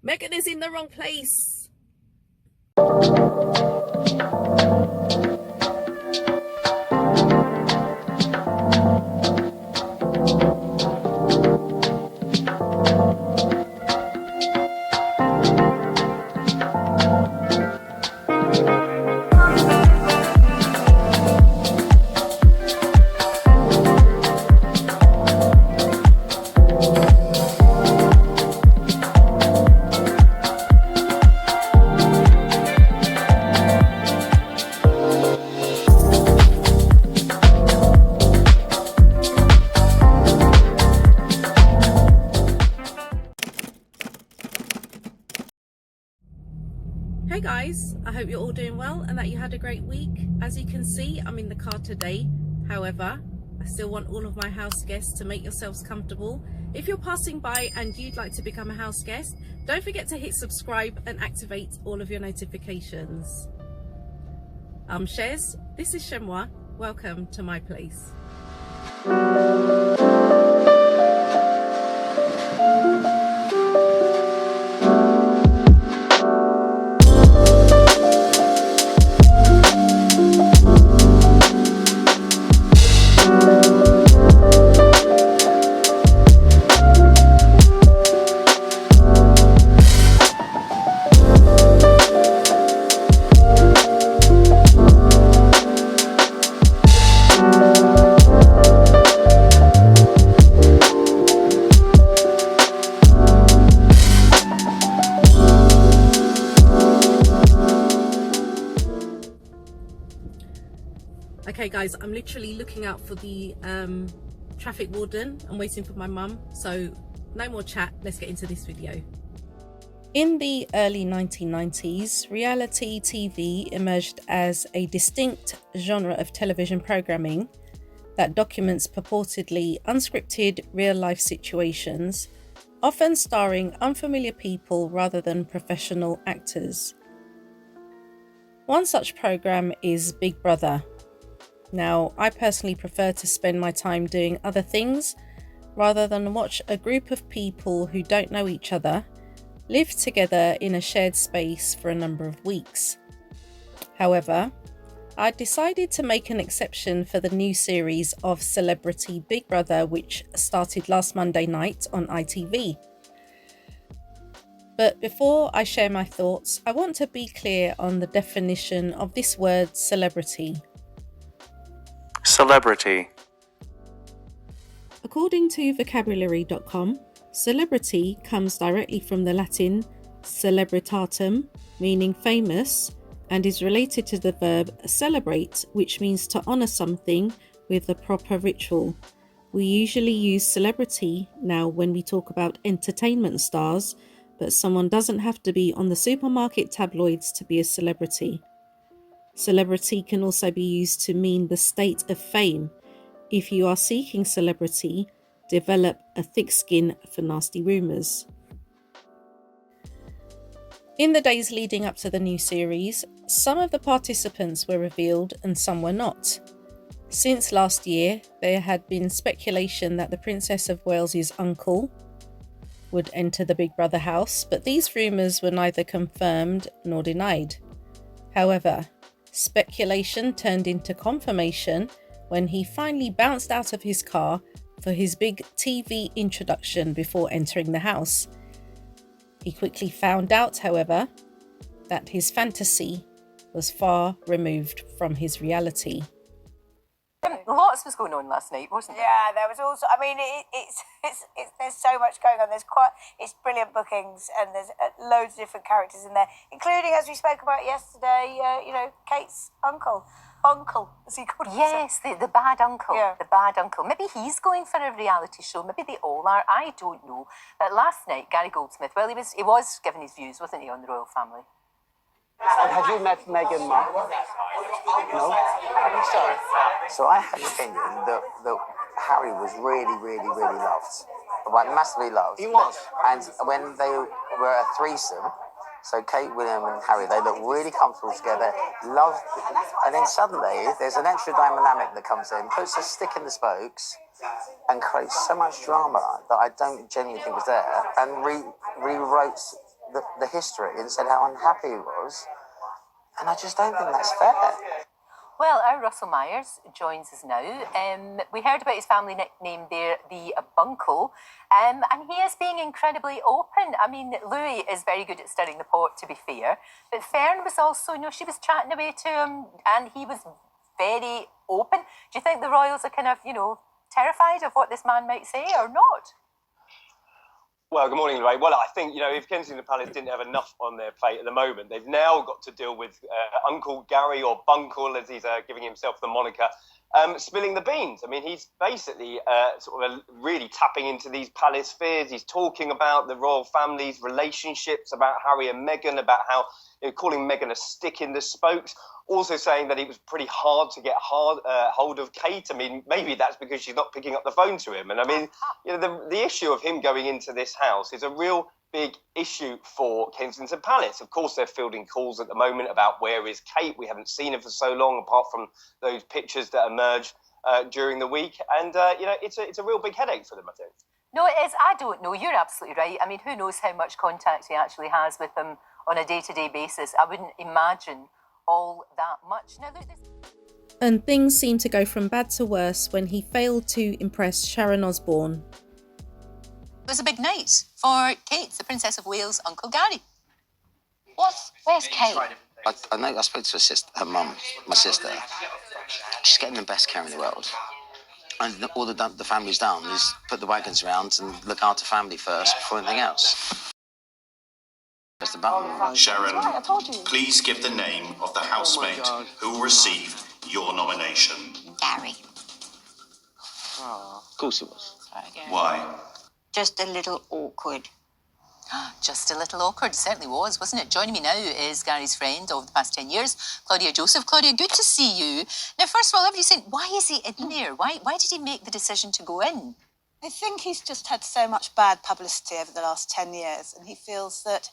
Meghan is in the wrong place. Hey guys, I hope you're all doing well and that you had a great week. As you can see, I'm in the car today. However, I still want all of my house guests to make yourselves comfortable. If you're passing by and you'd like to become a house guest, don't forget to hit subscribe and activate all of your notifications. I'm Chez, this is Chez M0i. Welcome to my place. Okay guys, I'm literally looking out for the traffic warden. I'm waiting for my mum, so no more chat, let's get into this video. In the early 1990s, reality TV emerged as a distinct genre of television programming that documents purportedly unscripted real-life situations, often starring unfamiliar people rather than professional actors. One such program is Big Brother. Now, I personally prefer to spend my time doing other things rather than watch a group of people who don't know each other live together in a shared space for a number of weeks. However, I decided to make an exception for the new series of Celebrity Big Brother, which started last Monday night on ITV. But before I share my thoughts, I want to be clear on the definition of this word celebrity. Celebrity. According to vocabulary.com, celebrity comes directly from the Latin celebritatem, meaning famous, and is related to the verb celebrate, which means to honour something with a proper ritual. We usually use celebrity now when we talk about entertainment stars, but someone doesn't have to be on the supermarket tabloids to be a celebrity. Celebrity can also be used to mean the state of fame. If you are seeking celebrity, develop a thick skin for nasty rumours. In the days leading up to the new series, some of the participants were revealed and some were not. Since last year, there had been speculation that the Princess of Wales's uncle would enter the Big Brother house, but these rumours were neither confirmed nor denied. However, speculation turned into confirmation when he finally bounced out of his car for his big TV introduction before entering the house. He quickly found out, however, that his fantasy was far removed from his reality. Lots was going on last night, wasn't there? Yeah, there was also. I mean, it's there's so much going on. It's brilliant bookings, and there's loads of different characters in there, including, as we spoke about yesterday, Kate's uncle, as he called himself. Yes, the bad uncle. Yeah. The bad uncle. Maybe he's going for a reality show. Maybe they all are. I don't know. But last night, Gary Goldsmith, well, he was giving his views, wasn't he, on the royal family? Have you met Meghan Markle? No? So I had an opinion that Harry was really loved. Like, massively loved. He was. And when they were a threesome, so Kate, William and Harry, they look really comfortable together, love, and then suddenly there's an extra dynamic that comes in, puts a stick in the spokes, and creates so much drama that I don't genuinely think was there, and rewrote the history and said how unhappy he was. And I just don't think that's fair. Well, our Russell Myers joins us now. We heard about his family nickname there, the Bunkle, and he is being incredibly open. I mean, Louis is very good at stirring the pot, to be fair, but Fern was also, she was chatting away to him, and he was very open. Do you think the royals are kind of, terrified of what this man might say or not? Well, good morning, Lorraine. Well, I think, if Kensington Palace didn't have enough on their plate at the moment, they've now got to deal with Uncle Gary, or Bunkle, as he's giving himself the moniker, spilling the beans. I mean, he's basically really tapping into these palace fears. He's talking about the royal family's relationships, about Harry and Meghan, about how, calling Meghan a stick in the spokes. Also saying that it was pretty hard to get hold of Kate. I mean, maybe that's because she's not picking up the phone to him. And I mean, the issue of him going into this house is a real big issue for Kensington Palace. Of course, they're fielding calls at the moment about where is Kate. We haven't seen her for so long, apart from those pictures that emerged during the week. And, it's a real big headache for them, I think. No, it is. I don't know. You're absolutely right. I mean, who knows how much contact he actually has with them on a day-to-day basis. I wouldn't imagine all that much. Now, And things seemed to go from bad to worse when he failed to impress Sharon Osbourne. It was a big night for Kate, the Princess of Wales' Uncle Gary. Where's Kate? I spoke to her mum, my sister. She's getting the best care in the world. And all the family's done is put the wagons around and look after family first before anything else. Press the button. Sharon, please give the name of the housemate who received your nomination. Gary. Of course it was. Why? Just a little awkward. Just a little awkward, certainly was, wasn't it? Joining me now is Gary's friend of the past 10 years, Claudia Joseph. Claudia, good to see you. Now, first of all, everybody saying, why is he in there? Why did he make the decision to go in? I think he's just had so much bad publicity over the last 10 years, and he feels that,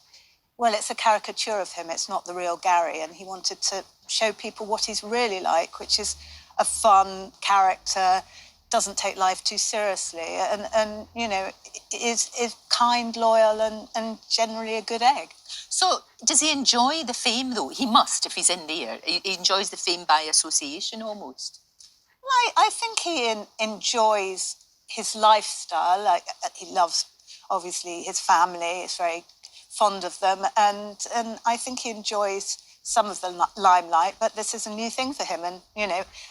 well, it's a caricature of him. It's not the real Gary, and he wanted to show people what he's really like, which is a fun character, doesn't take life too seriously, and is kind, loyal, and generally a good egg. So, does he enjoy the fame, though? He must, if he's in there. He enjoys the fame by association, almost. Well, I think he enjoys his lifestyle. Like, he loves, obviously, his family. He's very fond of them, and I think he enjoys some of the limelight, but this is a new thing for him. And,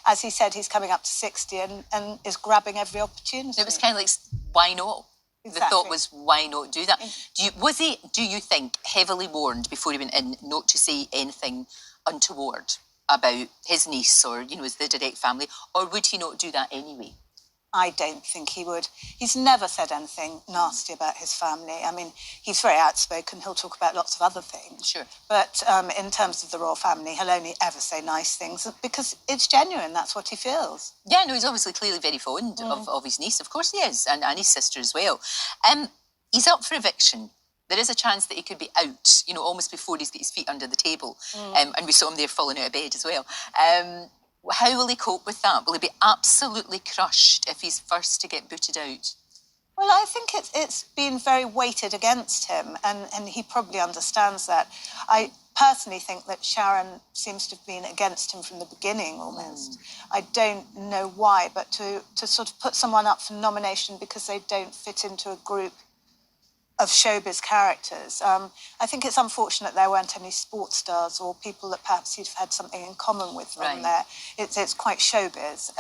as he said, he's coming up to 60 and is grabbing every opportunity. It was kind of like, why not? Exactly. The thought was, why not do that? Was he, do you think, heavily warned before he went in not to say anything untoward about his niece or, his the direct family, or would he not do that anyway? I don't think he would. He's never said anything nasty about his family. I mean, he's very outspoken. He'll talk about lots of other things. Sure. But in terms of the royal family, he'll only ever say nice things because it's genuine. That's what he feels. Yeah, no, he's obviously clearly very fond of his niece. Of course he is, and his sister as well. He's up for eviction. There is a chance that he could be out, almost before he's got his feet under the table. And we saw him there falling out of bed as well. How will he cope with that? Will he be absolutely crushed if he's first to get booted out? Well, I think it's been very weighted against him, and he probably understands that. I personally think that Sharon seems to have been against him from the beginning, almost. I don't know why, but to sort of put someone up for nomination because they don't fit into a group of showbiz characters. I think it's unfortunate there weren't any sports stars or people that perhaps he'd have had something in common with from there. It's quite showbiz,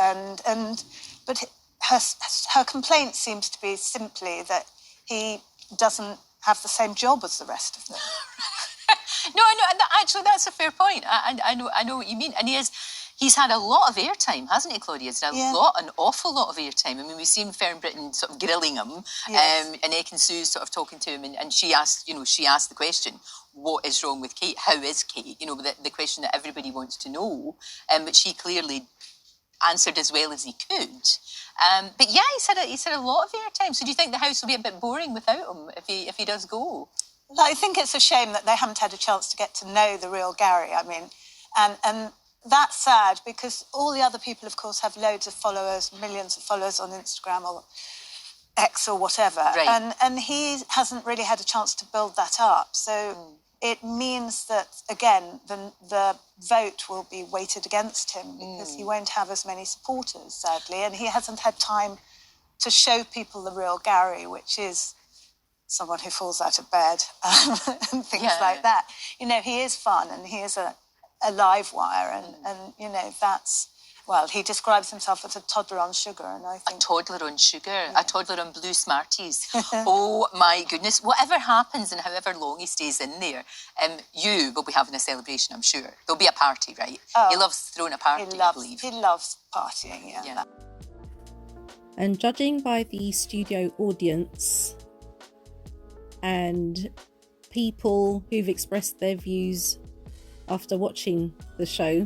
but her complaint seems to be simply that he doesn't have the same job as the rest of them. No, I know. Actually, that's a fair point. I know what you mean, and he's had a lot of airtime, hasn't he, Claudia? He's had an awful lot of airtime. I mean, we've seen Fern Britton sort of grilling him, and Ekin Sue's sort of talking to him, and she asked the question, what is wrong with Kate? How is Kate? The question that everybody wants to know, but she clearly answered as well as he could. But yeah, he's had a lot of airtime. So do you think the house will be a bit boring without him if he does go? I think it's a shame that they haven't had a chance to get to know the real Gary. I mean, and that's sad because all the other people, of course, have loads of followers, millions of followers on Instagram or X or whatever. Right. And he hasn't really had a chance to build that up. So it means that, again, the vote will be weighted against him because he won't have as many supporters, sadly. And he hasn't had time to show people the real Gary, which is someone who falls out of bed and things like that. You know, he is fun and he is a live wire and you know, that's... Well, he describes himself as a toddler on sugar, and I think... A toddler on sugar, a toddler on blue Smarties. Oh, my goodness. Whatever happens and however long he stays in there, you will be having a celebration, I'm sure. There'll be a party, right? Oh, he loves throwing a party, I believe. He loves partying, yeah. And judging by the studio audience and people who've expressed their views after watching the show,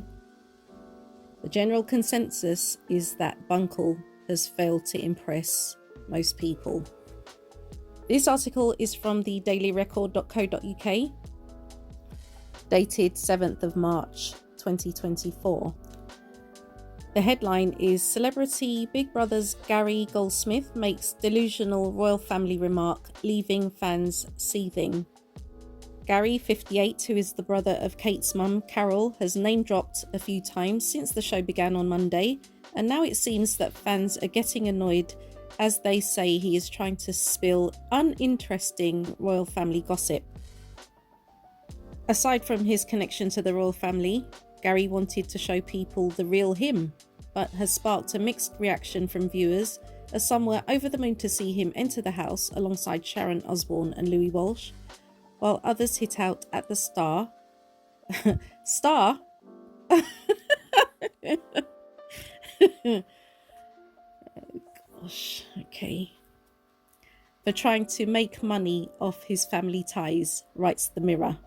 the general consensus is that Bunkle has failed to impress most people. This article is from the dailyrecord.co.uk, dated 7th of March 2024. The headline is Celebrity Big Brother's Gary Goldsmith makes delusional royal family remark, leaving fans seething. Gary, 58, who is the brother of Kate's mum, Carol, has name-dropped a few times since the show began on Monday, and now it seems that fans are getting annoyed as they say he is trying to spill uninteresting royal family gossip. Aside from his connection to the royal family, Gary wanted to show people the real him, but has sparked a mixed reaction from viewers, as some were over the moon to see him enter the house alongside Sharon Osbourne and Louis Walsh, while others hit out at the star. Star? Oh, gosh, okay. For trying to make money off his family ties, writes the Mirror.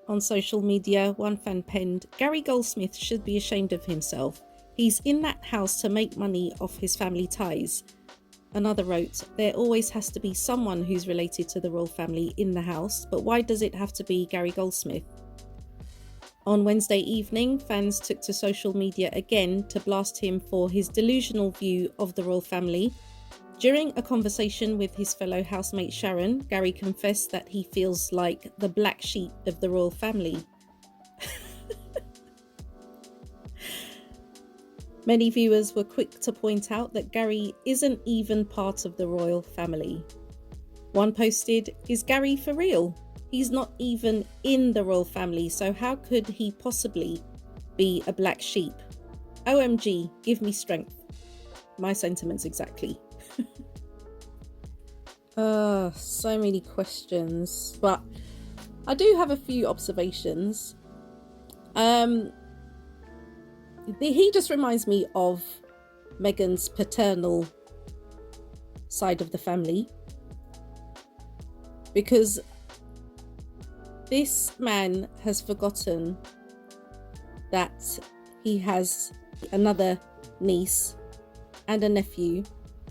On social media, one fan penned, Gary Goldsmith should be ashamed of himself. He's in that house to make money off his family ties. Another wrote, there always has to be someone who's related to the royal family in the house, but why does it have to be Gary Goldsmith? On Wednesday evening, fans took to social media again to blast him for his delusional view of the royal family. During a conversation with his fellow housemate Sharon, Gary confessed that he feels like the black sheep of the royal family. Many viewers were quick to point out that Gary isn't even part of the royal family. One posted, is Gary for real? He's not even in the royal family, so how could he possibly be a black sheep? OMG, give me strength. My sentiments exactly. So many questions, but I do have a few observations. He just reminds me of Meghan's paternal side of the family, because this man has forgotten that he has another niece and a nephew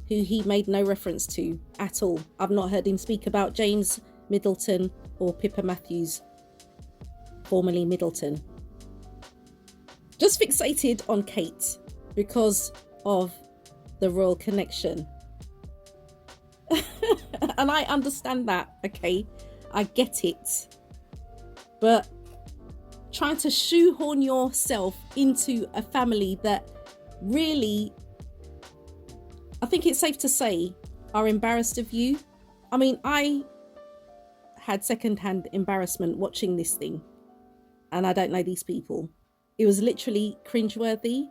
who he made no reference to at all. I've not heard him speak about James Middleton or Pippa Matthews, formerly Middleton. Just fixated on Kate because of the royal connection. And I understand that, okay? I get it. But trying to shoehorn yourself into a family that really, I think it's safe to say, are embarrassed of you. I mean, I had secondhand embarrassment watching this thing, and I don't know these people. It was literally cringeworthy.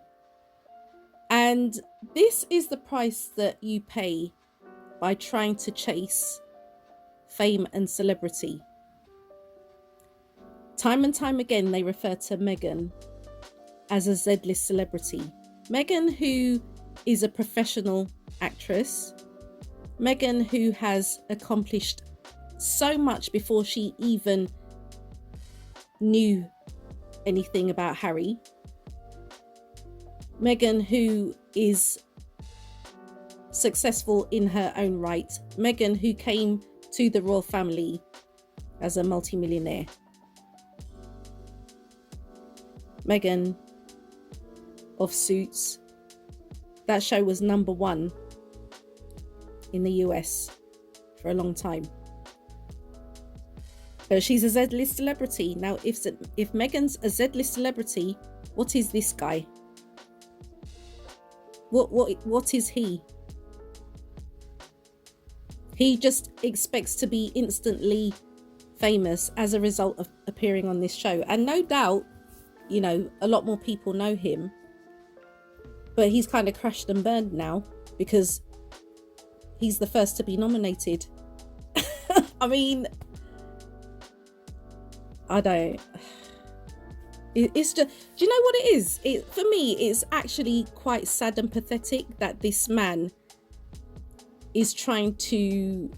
And this is the price that you pay by trying to chase fame and celebrity. Time and time again, they refer to Meghan as a Z-list celebrity. Meghan, who is a professional actress. Meghan, who has accomplished so much before she even knew anything about Harry. Meghan, who is successful in her own right. Meghan, who came to the royal family as a multimillionaire. Meghan of Suits. That show was #1 in the US for a long time. But she's a Z-list celebrity. Now, if Meghan's a Z-list celebrity, what is this guy? What is he? He just expects to be instantly famous as a result of appearing on this show. And no doubt, you know, a lot more people know him. But he's kind of crashed and burned now because he's the first to be nominated. I mean, I don't... It's just... Do you know what it is? For me, it's actually quite sad and pathetic that this man is trying to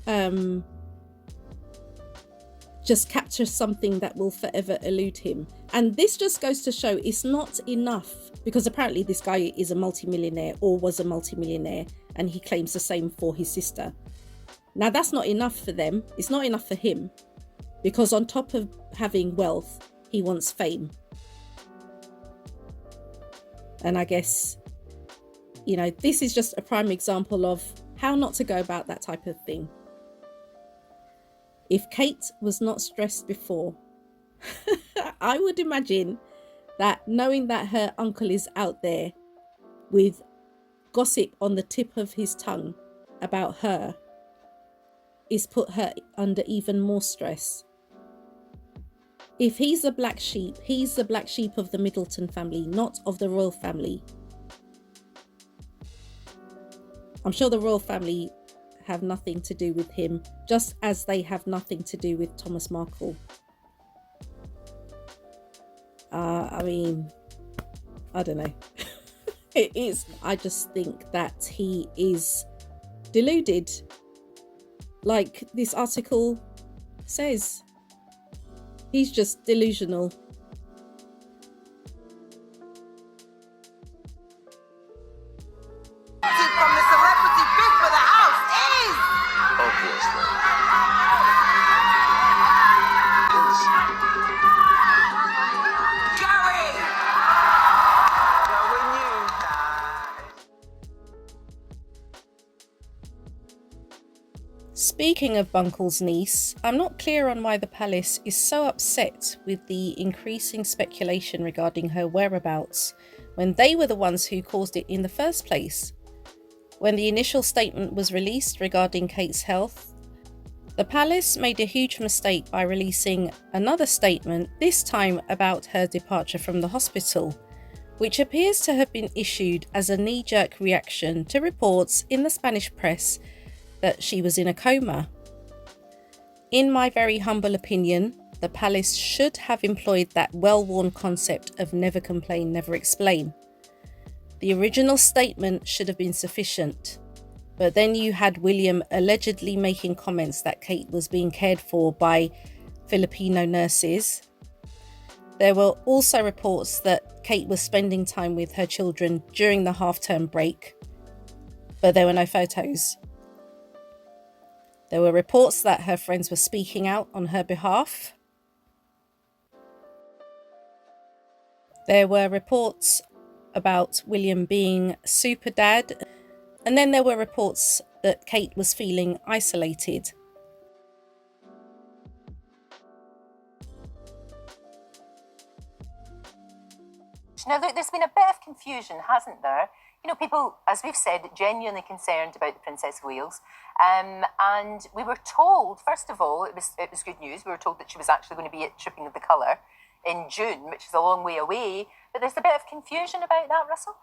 just capture something that will forever elude him. And this just goes to show it's not enough, because apparently this guy is a multimillionaire or was a multimillionaire, and he claims the same for his sister. Now, that's not enough for them. It's not enough for him, because on top of having wealth, he wants fame. And I guess, you know, this is just a prime example of how not to go about that type of thing. If Kate was not stressed before, I would imagine that knowing that her uncle is out there with gossip on the tip of his tongue about her is put her under even more stress. If he's the black sheep, he's the black sheep of the Middleton family, not of the royal family. I'm sure the royal family have nothing to do with him, just as they have nothing to do with Thomas Markle. I mean, I don't know. I just think that he is deluded, like this article says. He's just delusional. From the celebrity pick for the house is Obviously. Gary. Going you. Speaking of Bunkle's niece, I'm not clear on why the palace is so upset with the increasing speculation regarding her whereabouts when they were the ones who caused it in the first place. When the initial statement was released regarding Kate's health, the palace made a huge mistake by releasing another statement, this time about her departure from the hospital, which appears to have been issued as a knee-jerk reaction to reports in the Spanish press that she was in a coma. In my very humble opinion, the palace should have employed that well-worn concept of never complain, never explain. The original statement should have been sufficient, but then you had William allegedly making comments that Kate was being cared for by Filipino nurses. There were also reports that Kate was spending time with her children during the half-term break, but there were no photos. There were reports that her friends were speaking out on her behalf. There were reports about William being super dad. And then there were reports that Kate was feeling isolated. Now, there's been a bit of confusion, hasn't there? You know, people, as we've said, genuinely concerned about the Princess of Wales. And we were told, first of all, it was good news. We were told that she was actually going to be at Tripping of the Colour in June, which is a long way away. But there's a bit of confusion about that, Russell?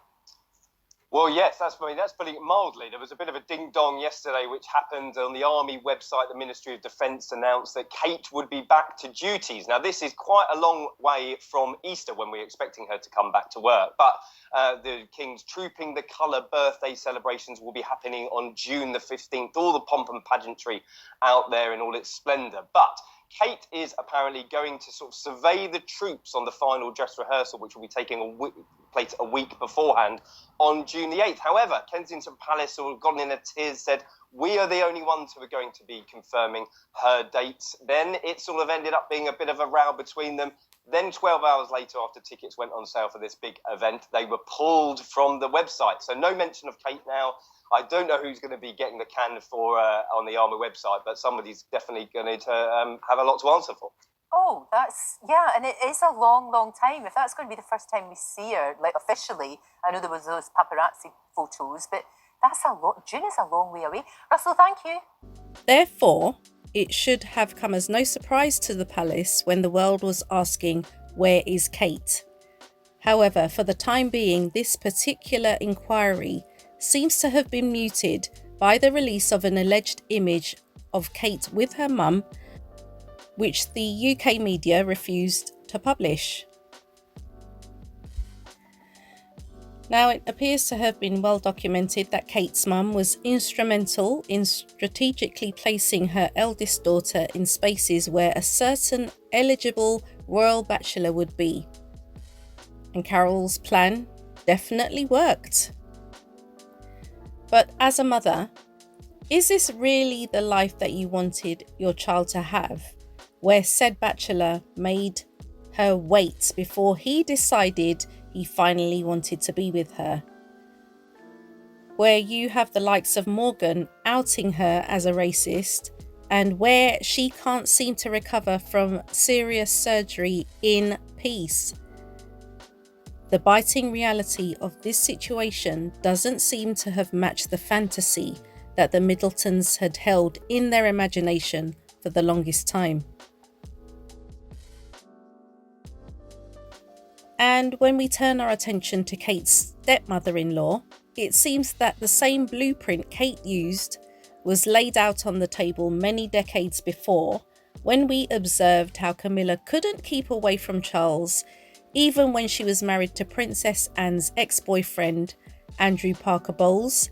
Well, yes, that's putting it mildly. There was a bit of a ding-dong yesterday, which happened on the Army website. The Ministry of Defence announced that Kate would be back to duties. Now, this is quite a long way from Easter when we're expecting her to come back to work. But the King's Trooping the Colour birthday celebrations will be happening on June the 15th. All the pomp and pageantry out there in all its splendour. But Kate is apparently going to sort of survey the troops on the final dress rehearsal, which will be taking place a week beforehand on June the 8th. However, Kensington Palace sort of gone in a tears, said, we are the only ones who are going to be confirming her dates. Then it sort of ended up being a bit of a row between them. Then 12 hours later, after tickets went on sale for this big event, they were pulled from the website. So no mention of Kate now. I don't know who's going to be getting the can for on the Army website, but somebody's definitely going to have a lot to answer for. Oh, yeah, and it is a long, long time. If that's going to be the first time we see her, like officially, I know there was those paparazzi photos, but that's a lot. June is a long way away. Russell, thank you. Therefore, it should have come as no surprise to the palace when the world was asking, where is Kate? However, for the time being, this particular inquiry seems to have been muted by the release of an alleged image of Kate with her mum, which the UK media refused to publish. Now, it appears to have been well documented that Kate's mum was instrumental in strategically placing her eldest daughter in spaces where a certain eligible royal bachelor would be. And Carol's plan definitely worked. But as a mother, is this really the life that you wanted your child to have, where said bachelor made her wait before he decided he finally wanted to be with her? Where you have the likes of Morgan outing her as a racist, and where she can't seem to recover from serious surgery in peace. The biting reality of this situation doesn't seem to have matched the fantasy that the Middletons had held in their imagination for the longest time. And when we turn our attention to Kate's stepmother-in-law, it seems that the same blueprint Kate used was laid out on the table many decades before, when we observed how Camilla couldn't keep away from Charles, even when she was married to Princess Anne's ex-boyfriend, Andrew Parker Bowles,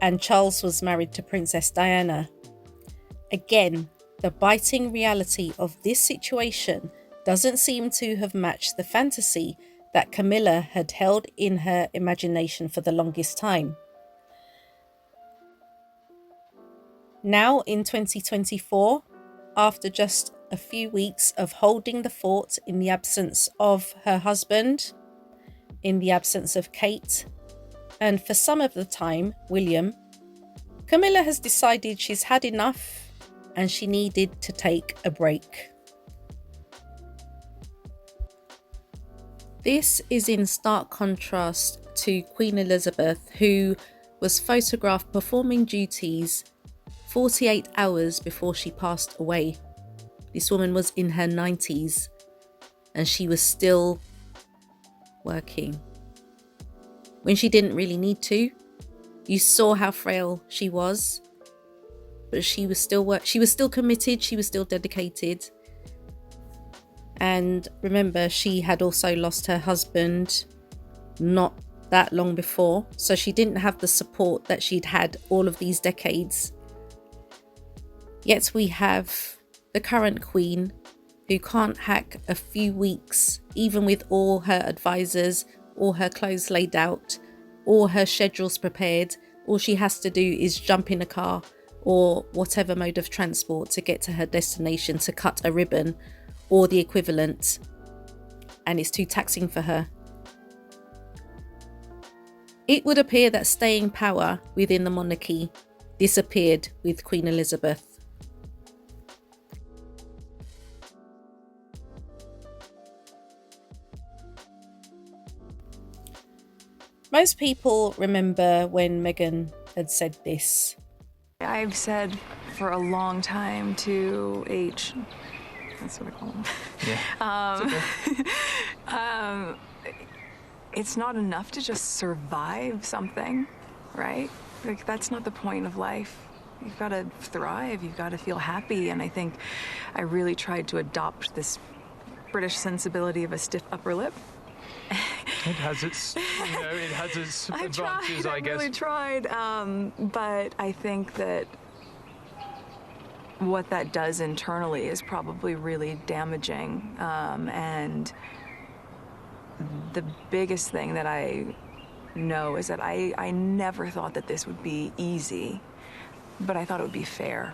and Charles was married to Princess Diana. Again, the biting reality of this situation doesn't seem to have matched the fantasy that Camilla had held in her imagination for the longest time. Now in 2024, after just a few weeks of holding the fort in the absence of her husband, in the absence of Kate, and for some of the time, William, Camilla has decided she's had enough and she needed to take a break. This is in stark contrast to Queen Elizabeth, who was photographed performing duties 48 hours before she passed away. This woman was in her 90s and she was still working when she didn't really need to. You saw how frail she was, but she was still committed, she was still dedicated. And remember, she had also lost her husband not that long before, so she didn't have the support that she'd had all of these decades. Yet we have the current queen who can't hack a few weeks, even with all her advisors, all her clothes laid out, all her schedules prepared. All she has to do is jump in a car or whatever mode of transport to get to her destination, to cut a ribbon or the equivalent, and it's too taxing for her. It would appear that staying power within the monarchy disappeared with Queen Elizabeth. Most people remember when Meghan had said this. I've said for a long time to H, that's what I call him. Yeah. It's not enough to just survive something, right? Like, that's not the point of life. You've got to thrive, you've got to feel happy, and I think I really tried to adopt this British sensibility of a stiff upper lip. It has its, advantages, I guess. I really tried, but I think that what that does internally is probably really damaging, and the biggest thing that I know is that I never thought that this would be easy, but I thought it would be fair.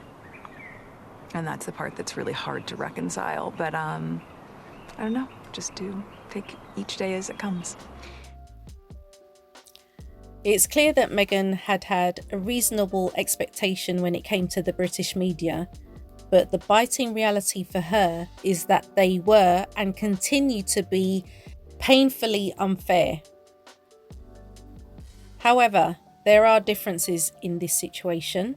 And that's the part that's really hard to reconcile. But I don't know, just to take each day as it comes. It's clear that Meghan had a reasonable expectation when it came to the British media, but the biting reality for her is that they were and continue to be painfully unfair. However, there are differences in this situation.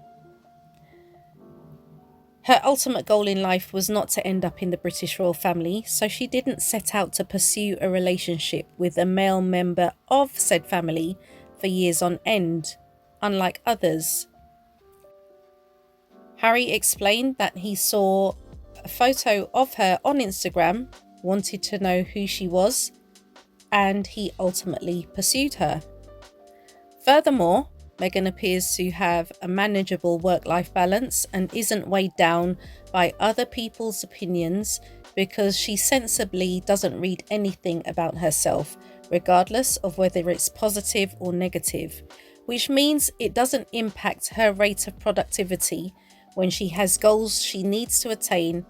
Her ultimate goal in life was not to end up in the British royal family, so she didn't set out to pursue a relationship with a male member of said family for years on end, unlike others. Harry explained that he saw a photo of her on Instagram, wanted to know who she was, and he ultimately pursued her. Furthermore, Meghan appears to have a manageable work-life balance and isn't weighed down by other people's opinions because she sensibly doesn't read anything about herself, regardless of whether it's positive or negative, which means it doesn't impact her rate of productivity when she has goals she needs to attain.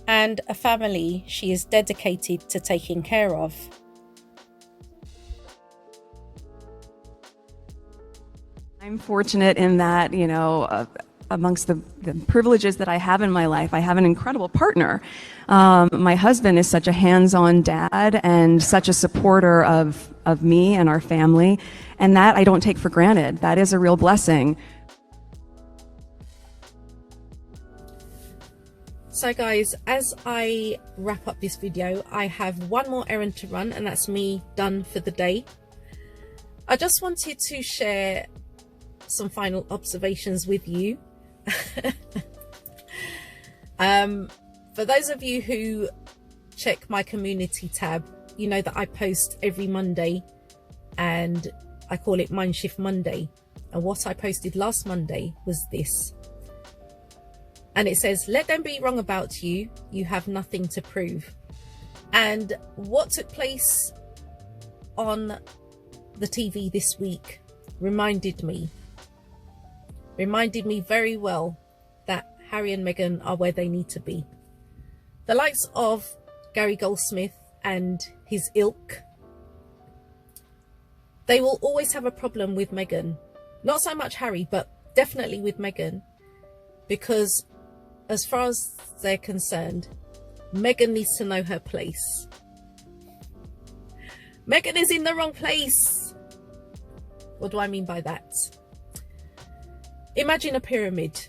And a family she is dedicated to taking care of. I'm fortunate in that, you know, amongst the privileges that I have in my life, I have an incredible partner. My husband is such a hands-on dad and such a supporter of me and our family, and that I don't take for granted. That is a real blessing. So guys, as I wrap up this video, I have one more errand to run, and that's me done for the day. I just wanted to share some final observations with you. For those of you who check my community tab, you know that I post every Monday and I call it Mindshift Monday. And what I posted last Monday was this. And it says, let them be wrong about you, you have nothing to prove. And what took place on the TV this week reminded me very well that Harry and Meghan are where they need to be. The likes of Gary Goldsmith and his ilk, they will always have a problem with Meghan. Not so much Harry, but definitely with Meghan, because as far as they're concerned, Meghan needs to know her place. Meghan is in the wrong place. What do I mean by that? Imagine a pyramid,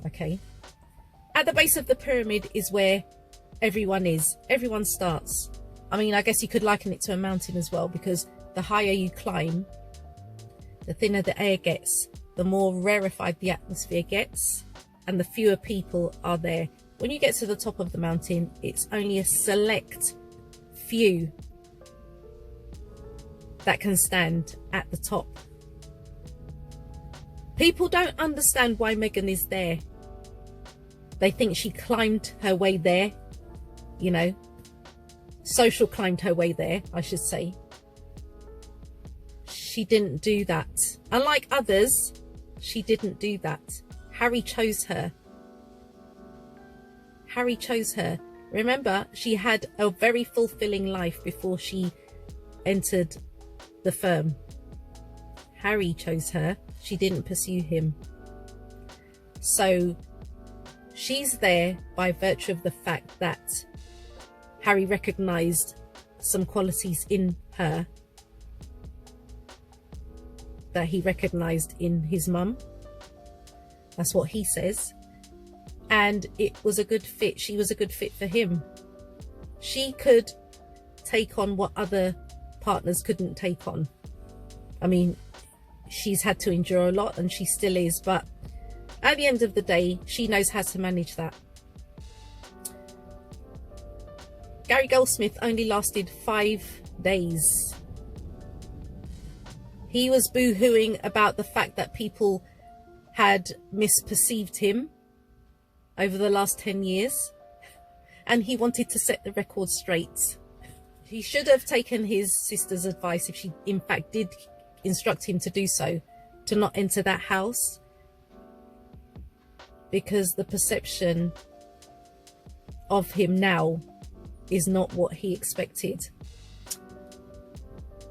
okay? At the base of the pyramid is where everyone is. Everyone starts. I mean, I guess you could liken it to a mountain as well, because the higher you climb, the thinner the air gets, the more rarefied the atmosphere gets, and the fewer people are there. When you get to the top of the mountain, it's only a select few that can stand at the top. People don't understand why Meghan is there. They think she climbed her way there, you know, social climbed her way there, I should say. She didn't do that. Unlike others, she didn't do that. Harry chose her. Harry chose her. Remember, she had a very fulfilling life before she entered the firm. Harry chose her. She didn't pursue him. So she's there by virtue of the fact that Harry recognized some qualities in her that he recognized in his mum. That's what he says. And it was a good fit. She was a good fit for him. She could take on what other partners couldn't take on. I mean, she's had to endure a lot, and she still is, but at the end of the day, she knows how to manage that. Gary Goldsmith only lasted 5 days. He was boo-hooing about the fact that people had misperceived him over the last 10 years, and he wanted to set the record straight. He should have taken his sister's advice, if she in fact did instruct him to do so, to not enter that house, because the perception of him now is not what he expected.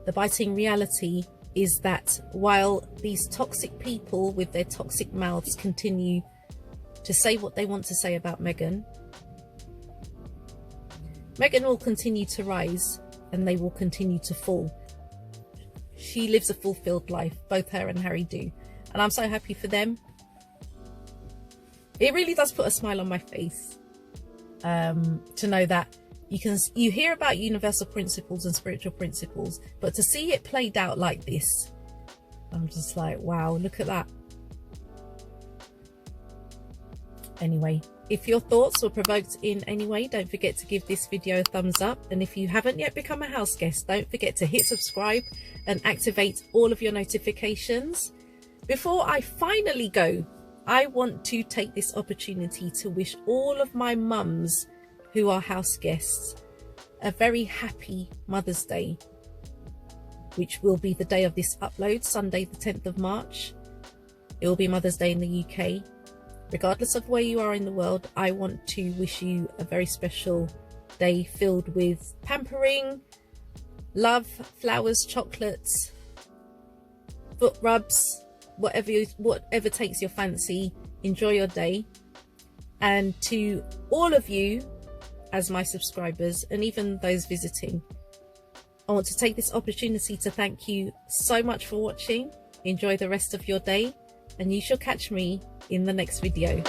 The biting reality is that while these toxic people with their toxic mouths continue to say what they want to say about Meghan, Meghan will continue to rise and they will continue to fall. She lives a fulfilled life, both her and Harry do, and I'm so happy for them. It really does put a smile on my face to know that you hear about universal principles and spiritual principles, but to see it played out like this, I'm just like, wow, look at that. Anyway, if your thoughts were provoked in any way, don't forget to give this video a thumbs up, and if you haven't yet become a house guest, don't forget to hit subscribe and activate all of your notifications. Before I finally go, I want to take this opportunity to wish all of my mums who are house guests a very happy Mother's Day, which will be the day of this upload, Sunday the 10th of March. It will be Mother's Day in the UK. Regardless of where you are in the world, I want to wish you a very special day filled with pampering, love, flowers, chocolates, foot rubs, whatever takes your fancy. Enjoy your day. And to all of you as my subscribers, and even those visiting, I want to take this opportunity to thank you so much for watching. Enjoy the rest of your day, and you shall catch me in the next video.